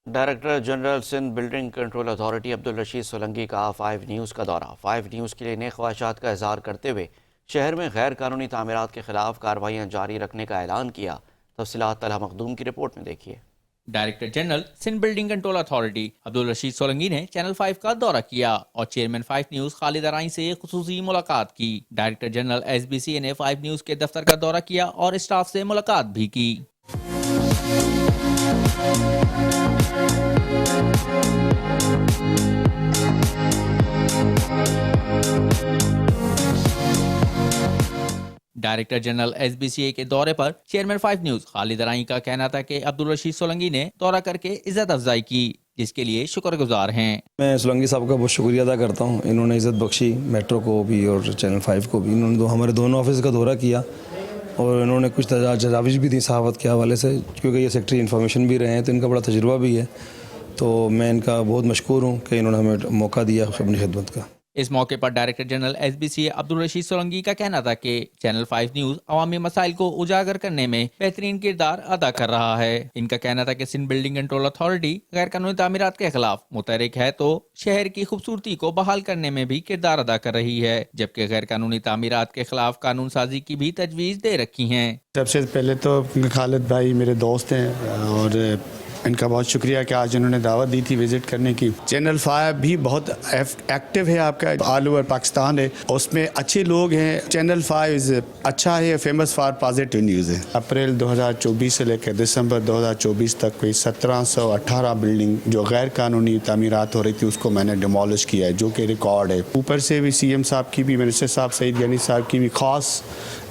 Director general Sindh building control authority Abdul Rashid Solangi کا 5 news کا دورہ 5 نیوز کے لیے نئے خواہشات کا اظہار کرتے ہوئے شہر میں غیر قانونی تعمیرات کے خلاف کارروائیاں جاری رکھنے کا اعلان کیا۔ تفصیلات طلحہ مخدوم کی رپورٹ میں دیکھیے۔ Director general Sindh building control authority Abdul Rashid Solangi نے چینل 5 کا دورہ کیا اور چیئرمین 5 نیوز خالد ارائیں سے خصوصی ملاقات کی۔ Director general S B C نے 5 نیوز کے دفتر کا دورہ کیا اور اسٹاف سے ملاقات بھی کی۔ Director general S B C A کے دورے پر چیئرمین 5 نیوز خالد ارائیں کا کہنا تھا کہ عبدالرشید سولنگی نے دورہ کر کے عزت افزائی کی، جس کے لیے شکر گزار ہیں۔ میں سولنگی صاحب کا بہت شکریہ ادا کرتا ہوں، انہوں نے عزت بخشی میٹرو کو بھی اور چینل 5 کو بھی۔ انہوں نے ہمارے دونوں آفس کا دورہ کیا اور انہوں نے کچھ تجاویز بھی دی صحافت کے حوالے سے، کیونکہ یہ سیکٹری انفارمیشن بھی رہے ہیں تو ان کا بڑا تجربہ بھی ہے، تو میں ان کا بہت مشکور ہوں کہ انہوں نے ہمیں موقع دیا اپنی خدمت کا۔ اس موقع پر director general S B C Abdul Rashid Solangi کا کہنا تھا کہ چینل 5 نیوز عوامی مسائل کو اجاگر کرنے میں بہترین کردار ادا کر رہا ہے۔ ان کا کہنا تھا کہ سندھ بلڈنگ کنٹرول اتھارٹی غیر قانونی تعمیرات کے خلاف متحرک ہے تو شہر کی خوبصورتی کو بحال کرنے میں بھی کردار ادا کر رہی ہے، جبکہ غیر قانونی تعمیرات کے خلاف قانون سازی کی بھی تجویز دے رکھی ہیں۔ سب سے پہلے تو خالد بھائی میرے دوست ہیں اور ان کا بہت شکریہ کہ آج انہوں نے دعوت دی تھی وزٹ کرنے کی۔ چینل 5 بھی بہت ایکٹیو ہے، آپ کا آل اوور پاکستان ہے، اس میں اچھے لوگ ہیں۔ چینل 5 اچھا ہے، فیمس فار پازیٹیو نیوز ہے۔ اپریل 2024 سے لے کر دسمبر 2024 تک کوئی 1718 بلڈنگ جو غیر قانونی تعمیرات ہو رہی تھی اس کو میں نے ڈیمولش کیا ہے، جو کہ ریکارڈ ہے۔ اوپر سے بھی سی ایم صاحب کی بھی، منسٹر صاحب سعید غنی صاحب کی بھی خاص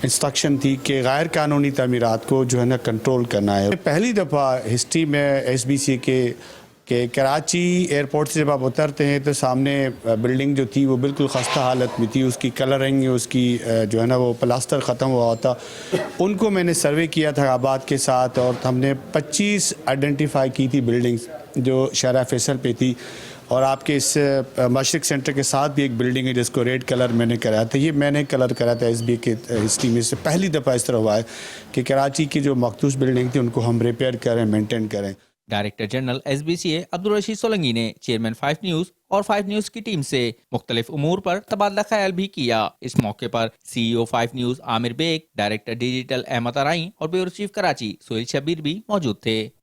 انسٹرکشن تھی کہ غیر قانونی تعمیرات کو جو ہے نا کنٹرول کرنا ہے۔ پہلی دفعہ ہسٹری میں ایس بی سی کے کہ کراچی ایئرپورٹ سے جب آپ اترتے ہیں تو سامنے بلڈنگ جو تھی وہ بالکل خستہ حالت میں تھی، اس کی کلرنگ، اس کی جو ہے نا وہ پلاسٹر ختم ہوا ہوتا۔ ان کو میں نے سروے کیا تھا آباد کے ساتھ اور ہم نے 25 آئیڈینٹیفائی کی تھی بلڈنگز جو شارع فیصل پہ تھی، اور آپ کے اس مشرق سینٹر کے ساتھ بھی ایک بلڈنگ ہے جس کو ریڈ کلر میں نے کرایا تھا۔ یہ میں نے کلر کرایا تھا ایس بی کے ہسٹری میں سے پہلی دفعہ اس طرح ہوا ہے کہ کراچی کی جو مخصوص بلڈنگ تھی ان کو ہم ریپیئر کریں، مینٹین کریں۔ Director general S B C A Abdul Rashid Solangi نے چیئرمین 5 نیوز اور 5 نیوز کی ٹیم سے مختلف امور پر تبادلہ خیال بھی کیا۔ اس موقع پر C E O 5 news Amir Baig, director digital Ahmed Arain اور بیورو چیف کراچی سہیل شبیر بھی موجود تھے۔